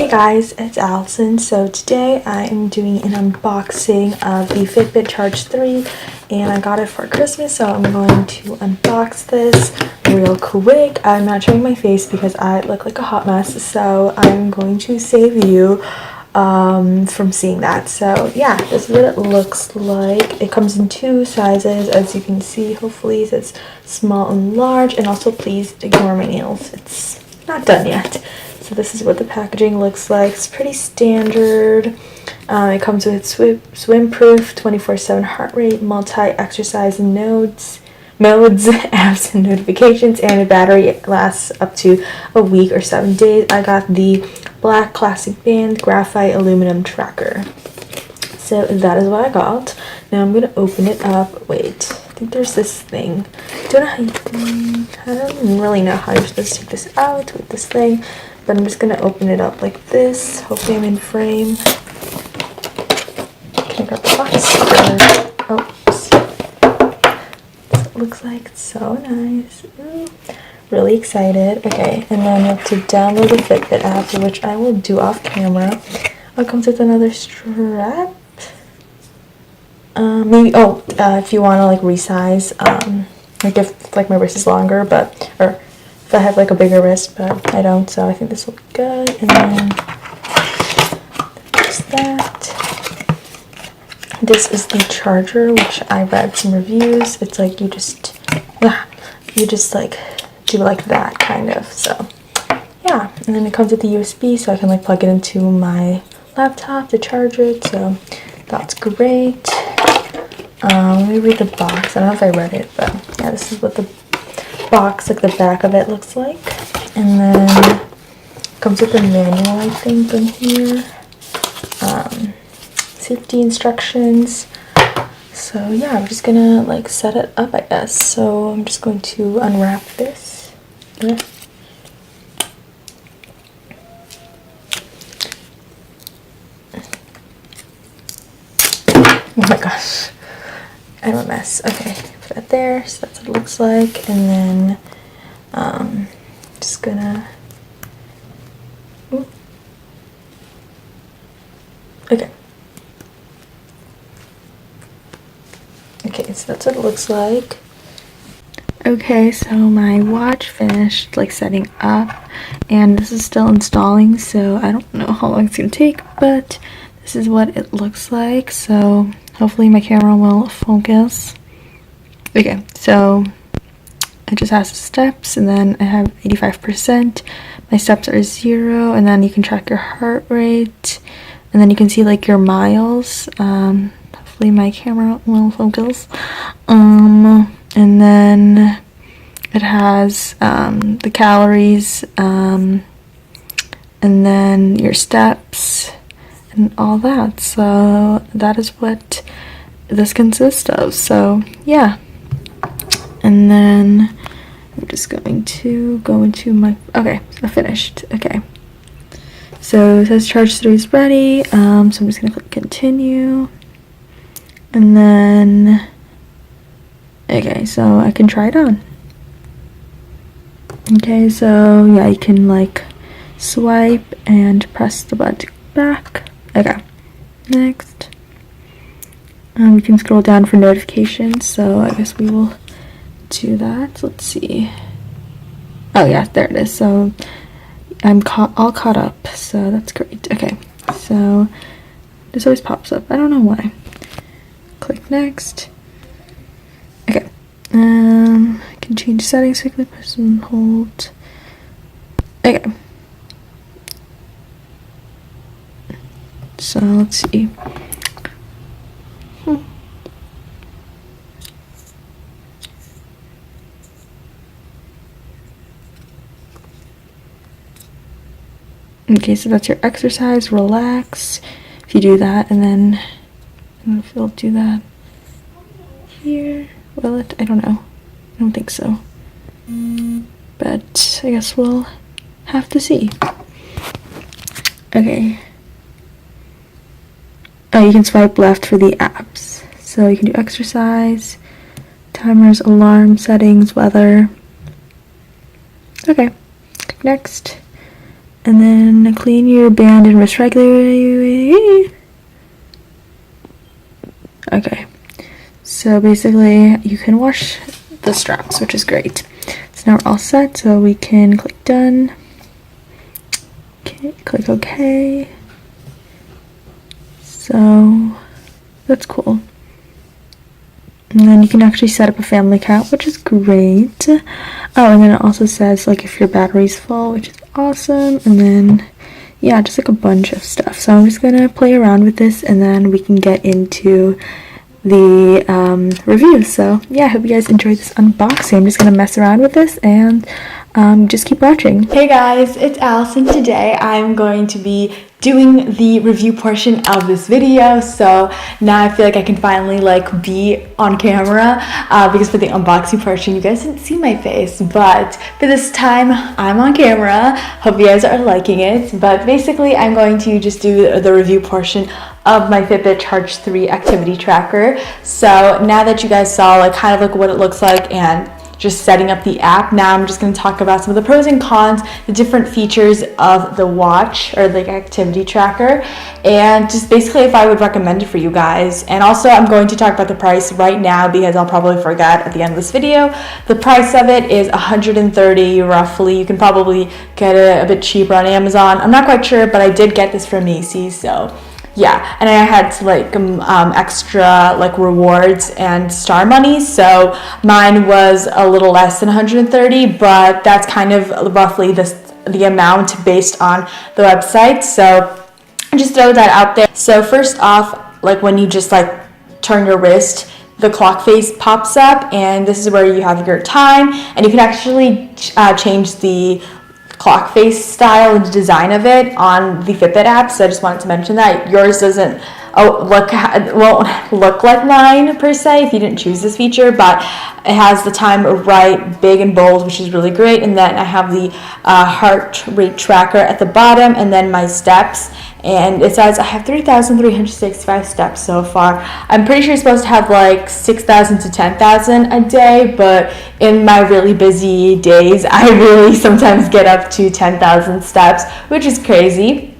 Hey guys, it's Allison. So today I am doing an unboxing of the Fitbit Charge 3 and I got it for Christmas, so I'm going to unbox this real quick. I'm not showing my face because I look like a hot mess, so I'm going to save you from seeing that. So yeah, this is what it looks like. It comes in two sizes, as you can see. Hopefully it says small and large, and also please ignore my nails, it's not done yet. So this is what the packaging looks like. It's pretty standard. It comes with swim-proof, 24/7 heart rate, multi-exercise modes, apps and notifications, and a battery lasts up to a week or 7 days. I got the black classic band graphite aluminum tracker. So that is what I got. Now I'm gonna open it up. Wait, I think there's this thing. I don't really know how you're supposed to take this out with this thing, but I'm just gonna open it up like this. Hopefully I'm in frame. Can I grab the box? Oops. It looks like it's so nice. Ooh. Really excited. Okay, and then I have to download the Fitbit app, which I will do off camera. It comes with another strap. Maybe if you want to like resize, like if like my wrist is longer, or if I have like a bigger wrist, but I don't, so I think this will be good. And then there's that. This is the charger, which I read some reviews. It's like you just like do like that kind of. So yeah, and then it comes with the USB, so I can like plug it into my laptop to charge it. So that's great. Let me read the box. I don't know if I read it, but yeah, this is what the box, like the back of it, looks like. And then it comes with a manual, I think, in here. Safety instructions. So yeah, I'm just gonna like set it up, I guess. So I'm just going to unwrap this. Yeah. Oh my gosh, I'm a mess. Okay, put that there. So that's what it looks like. And then just gonna okay, so that's what it looks like. Okay, so my watch finished like setting up, and this is still installing, so I don't know how long it's gonna take, but this is what it looks like. So hopefully my camera will focus. Okay, so it just has the steps, and then I have 85%. My steps are 0, and then you can track your heart rate, and then you can see like your miles. Hopefully my camera will focus. And then it has the calories, and then your steps and all that. So that is what this consists of. So yeah, and then I'm just going to go into my so finished. Okay, so it says charge 3 is ready. So I'm just gonna click continue, and then okay, so I can try it on. Okay, so yeah, you can like swipe and press the button back. Okay, next. We can scroll down for notifications, so I guess we will do that. Let's see. Oh yeah, there it is. So I'm all caught up, so that's great. Okay, so this always pops up. I don't know why. Click next. Okay. I can change settings quickly. Press and hold. Okay. So let's see. Okay, so that's your exercise, relax. If you do that, and then I don't know if you'll do that here. Will it? I don't know. I don't think so. But I guess we'll have to see. Okay. Oh, you can swipe left for the apps. So you can do exercise, timers, alarm, settings, weather. Okay. Click next. And then clean your band and wrist regularly. Okay, so basically you can wash the straps, which is great. So now we're all set, so we can click done. Okay, click OK. So that's cool. And then you can actually set up a family account, which is great. Oh, and then it also says like if your battery's full, which is awesome. And then yeah, just like a bunch of stuff. So I'm just gonna play around with this and then we can get into the review. So yeah, I hope you guys enjoyed this unboxing. I'm just gonna mess around with this and just keep watching. Hey guys, it's Allison. Today I'm going to be doing the review portion of this video, so now I feel like I can finally like be on camera because for the unboxing portion you guys didn't see my face, but for this time I'm on camera. Hope you guys are liking it. But basically I'm going to just do the review portion of my Fitbit Charge 3 activity tracker. So now that you guys saw like kind of like what it looks like and just setting up the app, now I'm just going to talk about some of the pros and cons, the different features of the watch or like activity tracker, and just basically if I would recommend it for you guys. And also I'm going to talk about the price right now because I'll probably forget at the end of this video. The price of it is $130 roughly. You can probably get it a bit cheaper on Amazon. I'm not quite sure, but I did get this from Macy's, so yeah. And I had like extra like rewards and star money, so mine was a little less than 130, but that's kind of roughly the amount based on the website. So just throw that out there. So first off, like when you just like turn your wrist, the clock face pops up, and this is where you have your time, and you can actually change the clock face style and design of it on the Fitbit app. So I just wanted to mention that yours doesn't won't look like mine per se if you didn't choose this feature, but it has the time right big and bold, which is really great. And then I have the heart rate tracker at the bottom, and then my steps, and it says I have 3,365 steps so far. I'm pretty sure you're supposed to have like 6,000 to 10,000 a day, but in my really busy days I really sometimes get up to 10,000 steps, which is crazy.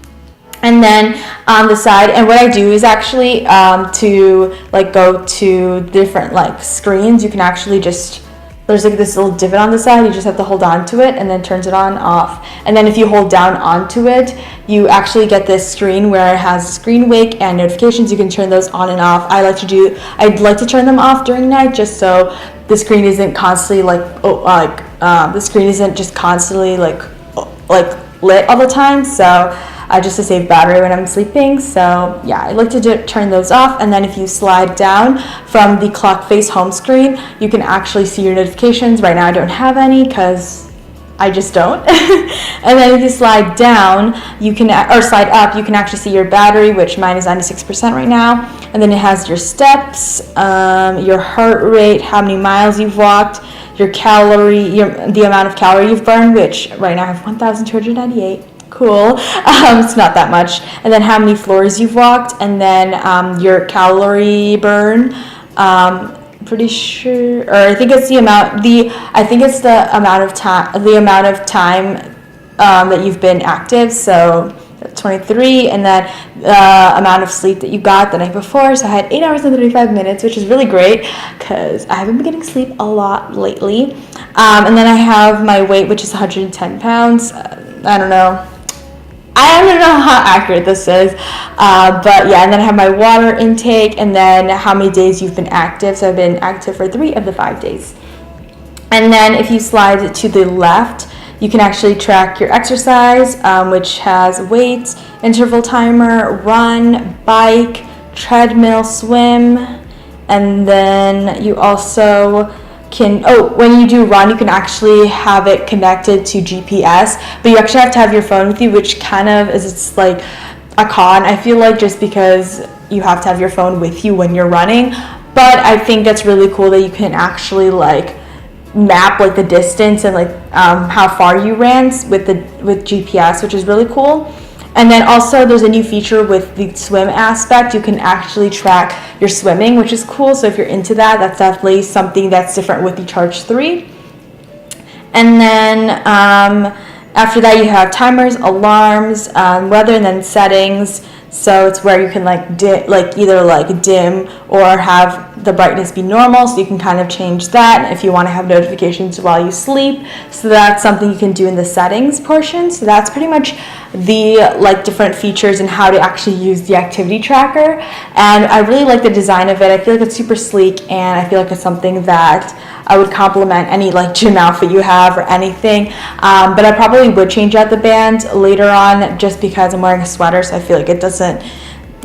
And then on the side, and what I do is actually to like go to different like screens, you can actually just, there's like this little divot on the side, you just have to hold on to it and then turns it on off. And then if you hold down onto it, you actually get this screen where it has screen wake and notifications. You can turn those on and off. I'd like to turn them off during night just so the screen isn't constantly like the screen isn't just constantly like lit all the time. So just to save battery when I'm sleeping. So yeah, I like to turn those off. And then if you slide down from the clock face home screen, you can actually see your notifications. Right now I don't have any because I just don't. And then if you slide down, you can, or slide up, you can actually see your battery, which mine is 96% right now. And then it has your steps, your heart rate, how many miles you've walked, your calorie, the amount of calorie you've burned, which right now I have 1,298. Cool. It's not that much. And then how many floors you've walked, and then your calorie burn. Pretty sure, or I think it's the amount of time that you've been active. So 23, and then amount of sleep that you got the night before. So I had 8 hours and 35 minutes, which is really great because I haven't been getting sleep a lot lately. And then I have my weight, which is 110 pounds. I don't know how accurate this is, but yeah. And then I have my water intake, and then how many days you've been active. So I've been active for 3 of the 5 days. And then if you slide to the left, you can actually track your exercise, which has weights, interval timer, run, bike, treadmill, swim, and then you also can, when you do run, you can actually have it connected to GPS, but you actually have to have your phone with you, which kind of is, it's like a con, I feel like, just because you have to have your phone with you when you're running. But I think that's really cool that you can actually like map like the distance and like how far you ran with GPS, which is really cool. And then also there's a new feature with the swim aspect. You can actually track your swimming, which is cool. So if you're into that, that's definitely something that's different with the Charge 3. And then After that, you have timers, alarms, weather, and then settings. So it's where you can either dim or have the brightness be normal, so you can kind of change that if you want to have notifications while you sleep. So that's something you can do in the settings portion. So that's pretty much the different features and how to actually use the activity tracker. And I really like the design of it. I feel like it's super sleek, and I feel like it's something that I would complement any gym outfit you have or anything. But I probably would change out the band later on, just because I'm wearing a sweater, so I feel like it doesn't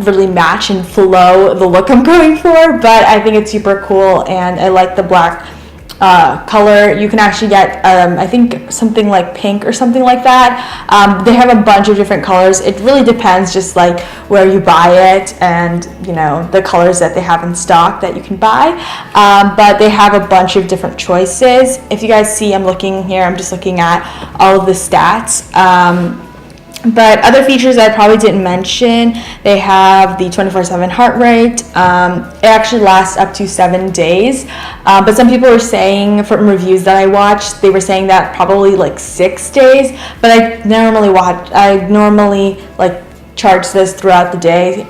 really match and flow the look I'm going for. But I think it's super cool, and I like the black color. You can actually get I think something like pink or something like that. They have a bunch of different colors. It really depends just where you buy it and the colors that they have in stock that you can buy, but they have a bunch of different choices. If you guys see, I'm looking here, I'm just looking at all of the stats. But other features I probably didn't mention, they have the 24/7 heart rate. It actually lasts up to 7 days. But some people were saying, from reviews that I watched, they were saying that probably 6 days. But I normally charge this throughout the day,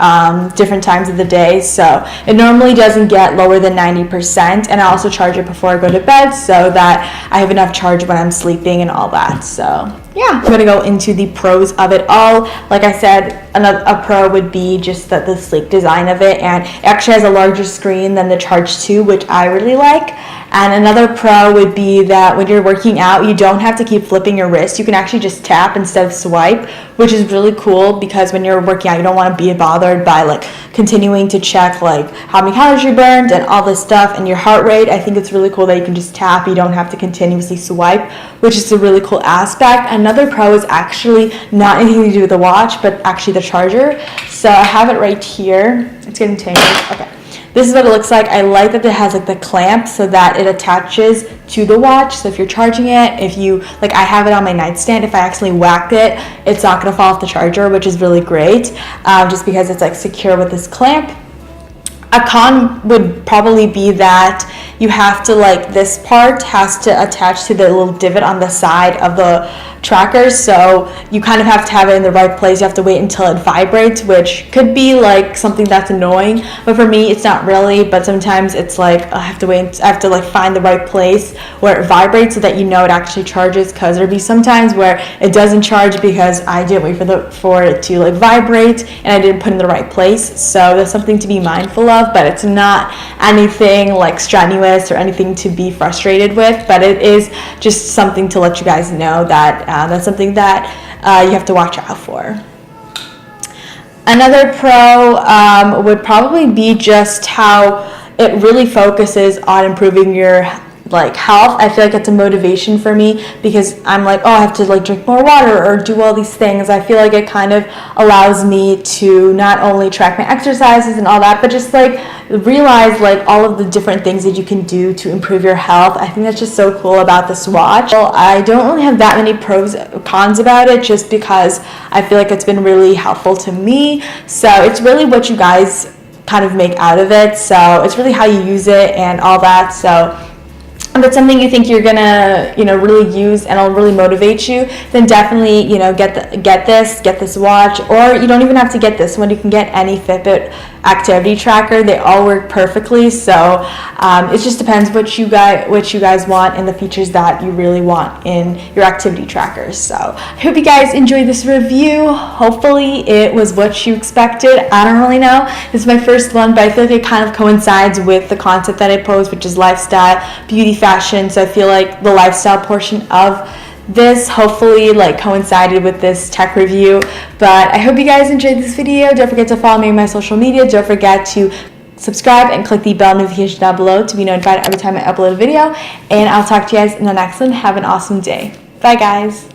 different times of the day, so it normally doesn't get lower than 90%. And I also charge it before I go to bed so that I have enough charge when I'm sleeping and all that. So yeah, I'm gonna go into the pros of it all. Like I said, a pro would be just the sleek design of it, and it actually has a larger screen than the Charge 2, which I really like. And another pro would be that when you're working out, you don't have to keep flipping your wrist. You can actually just tap instead of swipe, which is really cool, because when you're working out, you don't want to be bothered by continuing to check how many calories you burned and all this stuff and your heart rate. I think it's really cool that you can just tap. You don't have to continuously swipe, which is a really cool aspect. Another pro is actually not anything to do with the watch, but actually the charger. So I have it right here. It's getting tangled. Okay. This is what it looks like. I like that it has the clamp so that it attaches to the watch. So if you're charging it, if you I have it on my nightstand, if I accidentally whack it, it's not gonna fall off the charger, which is really great, just because it's secure with this clamp. A con would probably be that you have to this part has to attach to the little divot on the side of the tracker, so you kind of have to have it in the right place. You have to wait until it vibrates, which could be something that's annoying, but for me it's not really. But sometimes it's I have to wait, I have to find the right place where it vibrates so that it actually charges, because there'd be sometimes where it doesn't charge because I didn't wait for it to vibrate and I didn't put it in the right place. So that's something to be mindful of, but it's not anything strenuous or anything to be frustrated with. But it is just something to let you guys know that that's something that you have to watch out for. Another pro would probably be just how it really focuses on improving your health. I feel like it's a motivation for me, because I'm oh, I have to drink more water or do all these things. I feel like it kind of allows me to not only track my exercises and all that, but just realize all of the different things that you can do to improve your health. I think that's just so cool about this watch. Well, I don't really have that many pros cons about it, just because I feel like it's been really helpful to me. So it's really what you guys kind of make out of it. So it's really how you use it and all that. So if it's something you think you're gonna really use and it'll really motivate you, then definitely get this watch. Or you don't even have to get this one. You can get any Fitbit activity tracker. They all work perfectly. So it just depends what you guys want and the features that you really want in your activity trackers. So I hope you guys enjoyed this review. Hopefully it was what you expected. I don't really know. This is my first one, but I feel like it kind of coincides with the content that I post, which is lifestyle, beauty, fashion. So I feel like the lifestyle portion of this hopefully coincided with this tech review. But I hope you guys enjoyed this video. Don't forget to follow me on my social media. Don't forget to subscribe and click the bell notification down below to be notified every time I upload a video. And I'll talk to you guys in the next one. Have an awesome day. Bye guys.